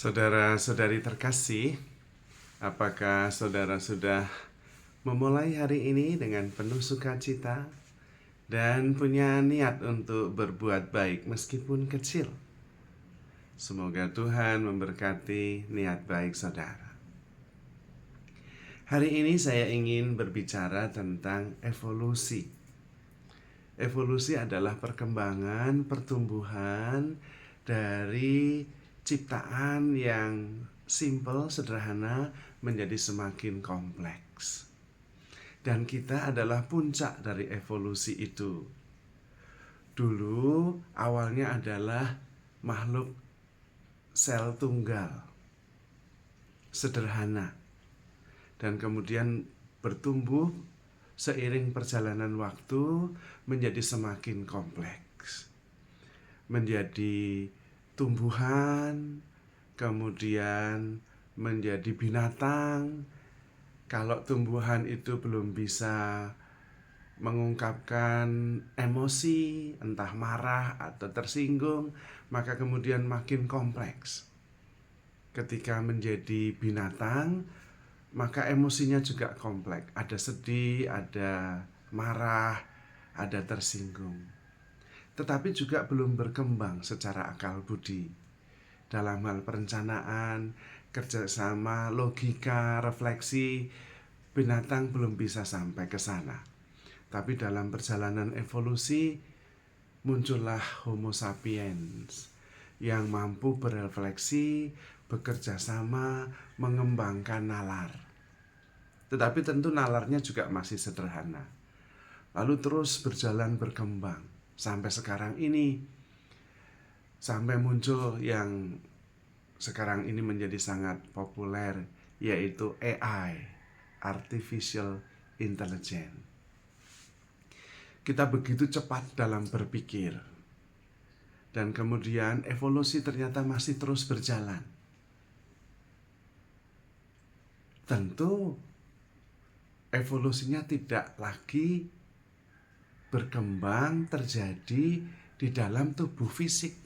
Saudara-saudari terkasih, apakah saudara sudah memulai hari ini dengan penuh sukacita dan punya niat untuk berbuat baik meskipun kecil? Semoga Tuhan memberkati niat baik saudara. Hari ini saya ingin berbicara tentang evolusi. Evolusi adalah perkembangan, pertumbuhan dari ciptaan yang simple, sederhana menjadi semakin kompleks. Dan kita adalah puncak dari evolusi itu. Dulu awalnya adalah makhluk sel tunggal, sederhana. Dan kemudian bertumbuh seiring perjalanan waktu menjadi semakin kompleks. Menjadi tumbuhan, kemudian menjadi binatang. Kalau tumbuhan itu belum bisa mengungkapkan emosi, entah marah atau tersinggung, maka kemudian makin kompleks. Ketika menjadi binatang, maka emosinya juga kompleks. Ada sedih, ada marah, ada tersinggung. Tetapi juga belum berkembang secara akal budi. Dalam hal perencanaan, kerjasama, logika, refleksi, binatang belum bisa sampai ke sana. Tapi dalam perjalanan evolusi, muncullah Homo sapiens yang mampu berefleksi, bekerja sama, mengembangkan nalar. Tetapi tentu nalarnya juga masih sederhana. Lalu terus berjalan berkembang sampai sekarang ini. Sampai muncul yang sekarang ini menjadi sangat populer, yaitu AI, Artificial Intelligence. Kita begitu cepat dalam berpikir. Dan kemudian evolusi ternyata masih terus berjalan. Tentu evolusinya tidak lagi berkembang terjadi di dalam tubuh fisik.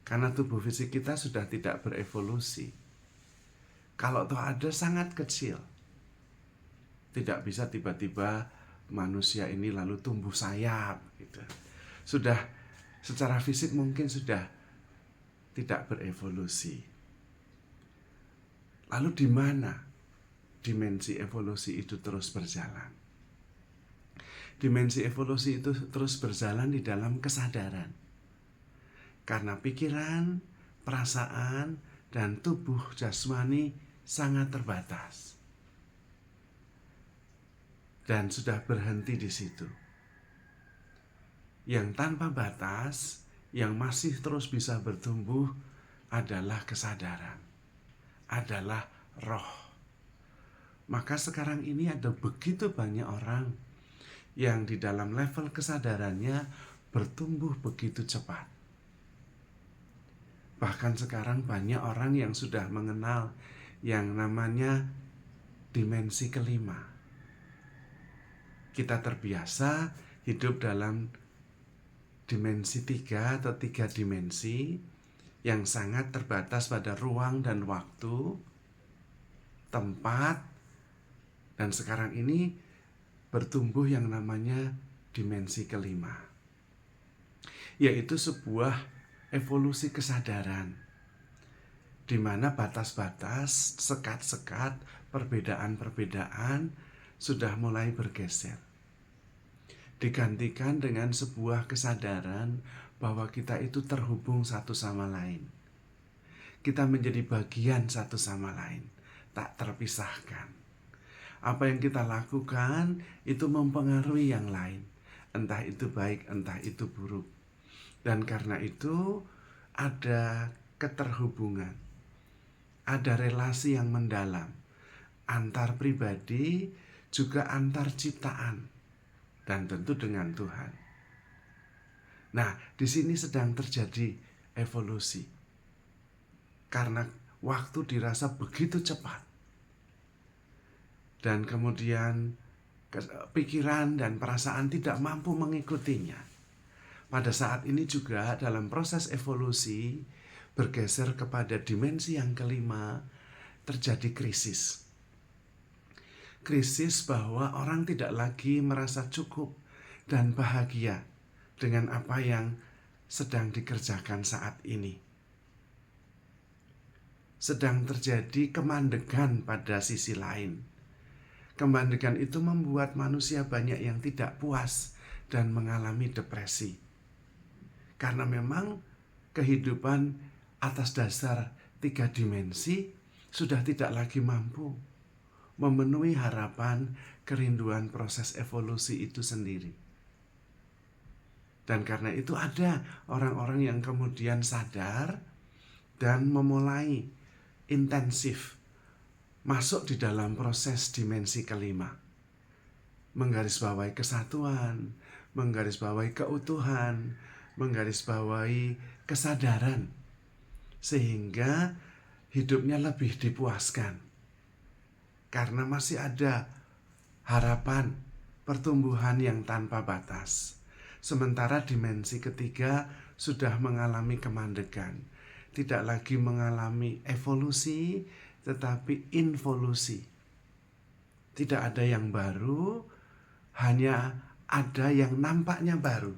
Karena tubuh fisik kita sudah tidak berevolusi. Kalau toh ada sangat kecil. Tidak bisa tiba-tiba manusia ini lalu tumbuh sayap gitu. Sudah secara fisik mungkin sudah tidak berevolusi. Lalu di mana dimensi evolusi itu terus berjalan? Dimensi evolusi itu terus berjalan di dalam kesadaran. Karena pikiran, perasaan, dan tubuh jasmani sangat terbatas. Dan sudah berhenti di situ. Yang tanpa batas, yang masih terus bisa bertumbuh adalah kesadaran, adalah roh. Maka sekarang ini ada begitu banyak orang yang di dalam level kesadarannya bertumbuh begitu cepat. Bahkan sekarang banyak orang yang sudah mengenal yang namanya dimensi kelima. Kita terbiasa hidup dalam dimensi 3 atau 3 dimensi yang sangat terbatas pada ruang dan waktu, tempat, dan sekarang ini bertumbuh yang namanya dimensi kelima, yaitu sebuah evolusi kesadaran di mana batas-batas, sekat-sekat, perbedaan-perbedaan sudah mulai bergeser. Digantikan dengan sebuah kesadaran bahwa kita itu terhubung satu sama lain. Kita menjadi bagian satu sama lain, tak terpisahkan. Apa yang kita lakukan itu mempengaruhi yang lain, entah itu baik, entah itu buruk. Dan karena itu ada keterhubungan, ada relasi yang mendalam antar pribadi, juga antar ciptaan, dan tentu dengan Tuhan. Nah, di sini sedang terjadi evolusi. Karena waktu dirasa begitu cepat. Dan kemudian pikiran dan perasaan tidak mampu mengikutinya. Pada saat ini juga dalam proses evolusi bergeser kepada dimensi yang kelima, terjadi krisis. Krisis bahwa orang tidak lagi merasa cukup dan bahagia dengan apa yang sedang dikerjakan saat ini. Sedang terjadi kemandegan pada sisi lain. Kemandegan itu membuat manusia banyak yang tidak puas dan mengalami depresi. Karena memang kehidupan atas dasar 3 dimensi sudah tidak lagi mampu memenuhi harapan kerinduan proses evolusi itu sendiri. Dan karena itu ada orang-orang yang kemudian sadar dan memulai intensif masuk di dalam proses dimensi kelima. Menggarisbawahi kesatuan, menggarisbawahi keutuhan, menggarisbawahi kesadaran. Sehingga hidupnya lebih dipuaskan. Karena masih ada harapan pertumbuhan yang tanpa batas. Sementara dimensi ketiga sudah mengalami kemandegan. Tidak lagi mengalami evolusi, tetapi involusi. Tidak ada yang baru, hanya ada yang nampaknya baru,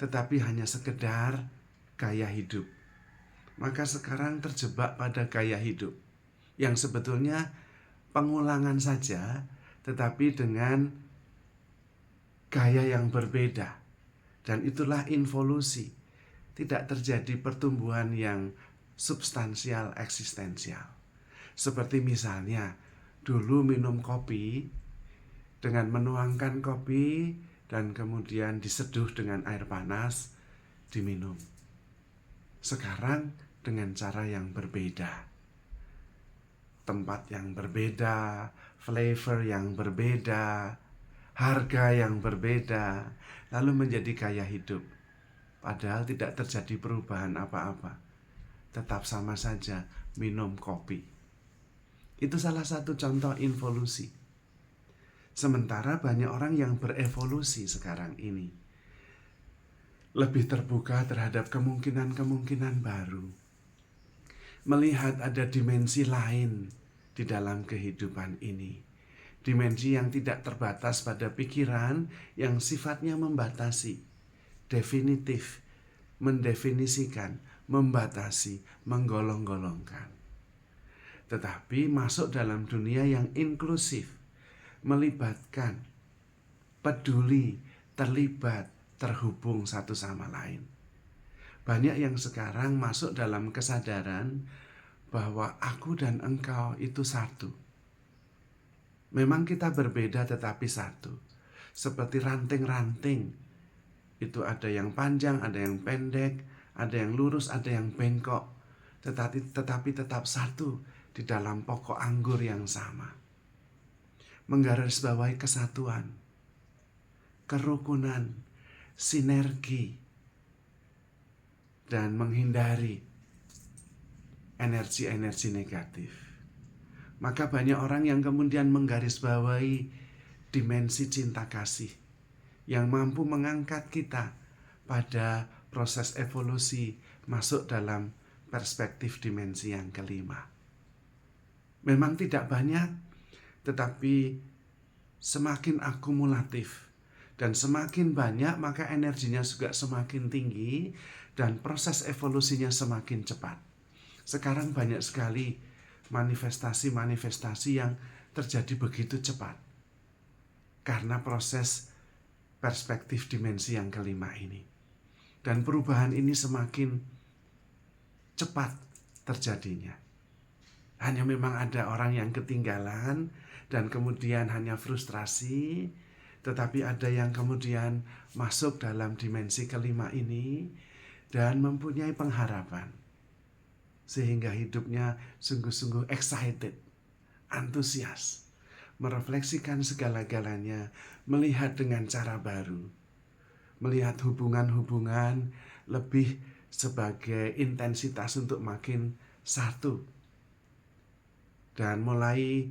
tetapi hanya sekedar gaya hidup. Maka sekarang terjebak pada gaya hidup yang sebetulnya pengulangan saja, tetapi dengan gaya yang berbeda. Dan itulah involusi. Tidak terjadi pertumbuhan yang substansial eksistensial. Seperti misalnya, dulu minum kopi, dengan menuangkan kopi dan kemudian diseduh dengan air panas, diminum. Sekarang dengan cara yang berbeda. Tempat yang berbeda, flavor yang berbeda, harga yang berbeda, lalu menjadi gaya hidup. Padahal tidak terjadi perubahan apa-apa. Tetap sama saja minum kopi. Itu salah satu contoh involusi. Sementara banyak orang yang berevolusi sekarang ini. Lebih terbuka terhadap kemungkinan-kemungkinan baru. Melihat ada dimensi lain di dalam kehidupan ini. Dimensi yang tidak terbatas pada pikiran yang sifatnya membatasi, definitif, mendefinisikan, membatasi, menggolong-golongkan. Tetapi masuk dalam dunia yang inklusif, melibatkan, peduli, terlibat, terhubung satu sama lain. Banyak yang sekarang masuk dalam kesadaran bahwa aku dan engkau itu satu. Memang kita berbeda tetapi satu. Seperti ranting-ranting. Itu ada yang panjang, ada yang pendek, ada yang lurus, ada yang bengkok. Tetapi tetap satu di dalam pokok anggur yang sama. Menggarisbawahi kesatuan, kerukunan, sinergi, dan menghindari energi-energi negatif. Maka banyak orang yang kemudian menggarisbawahi dimensi cinta kasih yang mampu mengangkat kita pada proses evolusi masuk dalam perspektif dimensi yang kelima. Memang tidak banyak, tetapi semakin akumulatif dan semakin banyak maka energinya juga semakin tinggi dan proses evolusinya semakin cepat. Sekarang banyak sekali manifestasi-manifestasi yang terjadi begitu cepat karena proses perspektif dimensi yang kelima ini. Dan perubahan ini semakin cepat terjadinya. Hanya memang ada orang yang ketinggalan dan kemudian hanya frustrasi, tetapi ada yang kemudian masuk dalam dimensi kelima ini dan mempunyai pengharapan. Sehingga hidupnya sungguh-sungguh excited, antusias, merefleksikan segala-galanya, melihat dengan cara baru. Melihat hubungan-hubungan lebih sebagai intensitas untuk makin satu. Dan mulai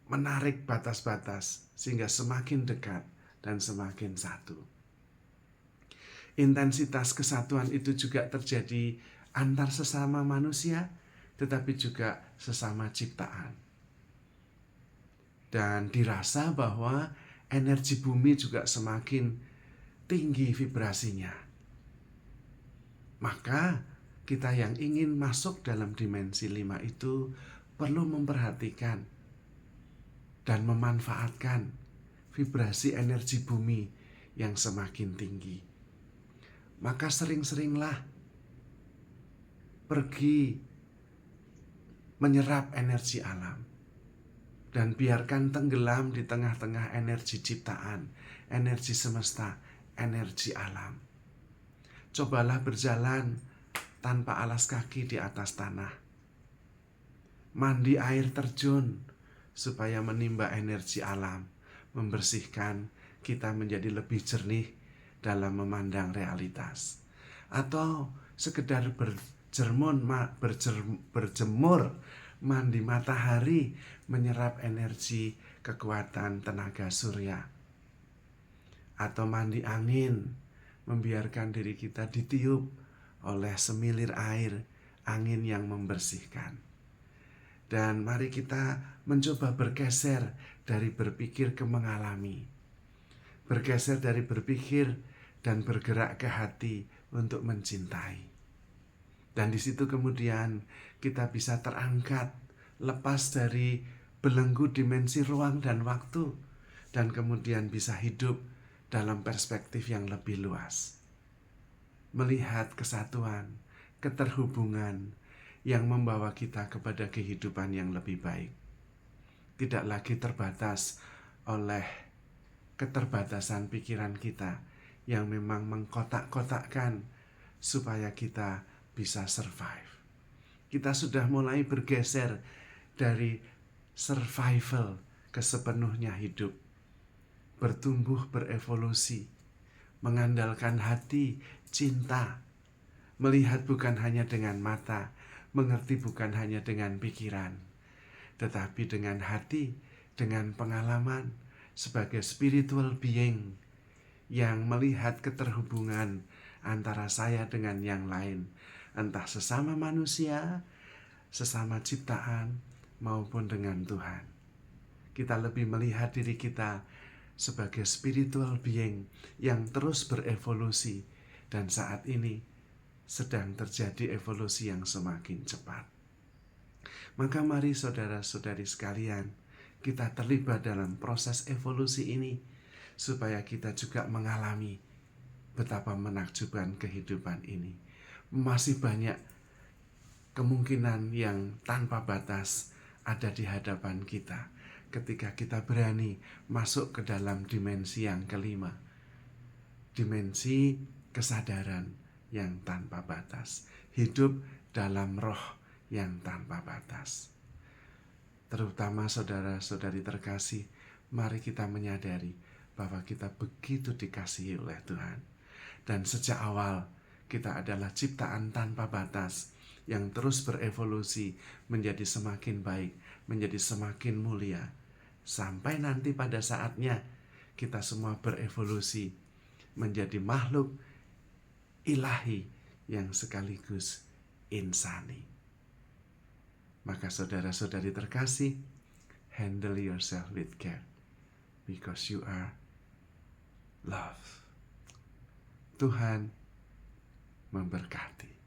menarik batas-batas sehingga semakin dekat dan semakin satu. Intensitas kesatuan itu juga terjadi antar sesama manusia, tetapi juga sesama ciptaan. Dan dirasa bahwa energi bumi juga semakin tinggi vibrasinya. Maka kita yang ingin masuk dalam dimensi 5 itu perlu memperhatikan dan memanfaatkan vibrasi energi bumi yang semakin tinggi. Maka sering-seringlah pergi menyerap energi alam. Dan biarkan tenggelam di tengah-tengah energi ciptaan, energi semesta, energi alam. Cobalah berjalan tanpa alas kaki di atas tanah. Mandi air terjun supaya menimba energi alam, membersihkan kita menjadi lebih jernih dalam memandang realitas. Atau sekedar berjemur, mandi matahari, menyerap energi kekuatan tenaga surya. Atau mandi angin, membiarkan diri kita ditiup oleh semilir air, angin yang membersihkan. Dan mari kita mencoba bergeser dari berpikir ke mengalami. Bergeser dari berpikir dan bergerak ke hati untuk mencintai. Dan di situ kemudian kita bisa terangkat, lepas dari belenggu dimensi ruang dan waktu, dan kemudian bisa hidup dalam perspektif yang lebih luas. Melihat kesatuan, keterhubungan yang membawa kita kepada kehidupan yang lebih baik. Tidak lagi terbatas oleh keterbatasan pikiran kita yang memang mengkotak-kotakkan supaya kita bisa survive. Kita sudah mulai bergeser dari survival ke sepenuhnya hidup, bertumbuh, berevolusi, mengandalkan hati, cinta, melihat bukan hanya dengan mata, mengerti bukan hanya dengan pikiran, tetapi dengan hati, dengan pengalaman sebagai spiritual being yang melihat keterhubungan antara saya dengan yang lain, entah sesama manusia, sesama ciptaan, maupun dengan Tuhan. Kita lebih melihat diri kita sebagai spiritual being yang terus berevolusi, dan saat ini sedang terjadi evolusi yang semakin cepat. Maka mari saudara-saudari sekalian, kita terlibat dalam proses evolusi ini, supaya kita juga mengalami betapa menakjubkan kehidupan ini. Masih banyak kemungkinan yang tanpa batas ada di hadapan kita ketika kita berani masuk ke dalam dimensi yang kelima, dimensi kesadaran yang tanpa batas, hidup dalam roh yang tanpa batas. Terutama saudara-saudari terkasih, mari kita menyadari bahwa kita begitu dikasihi oleh Tuhan. Dan sejak awal kita adalah ciptaan tanpa batas yang terus berevolusi menjadi semakin baik, menjadi semakin mulia. Sampai nanti pada saatnya kita semua berevolusi menjadi makhluk ilahi yang sekaligus insani. Maka saudara-saudari terkasih, handle yourself with care, because you are love. Tuhan memberkati.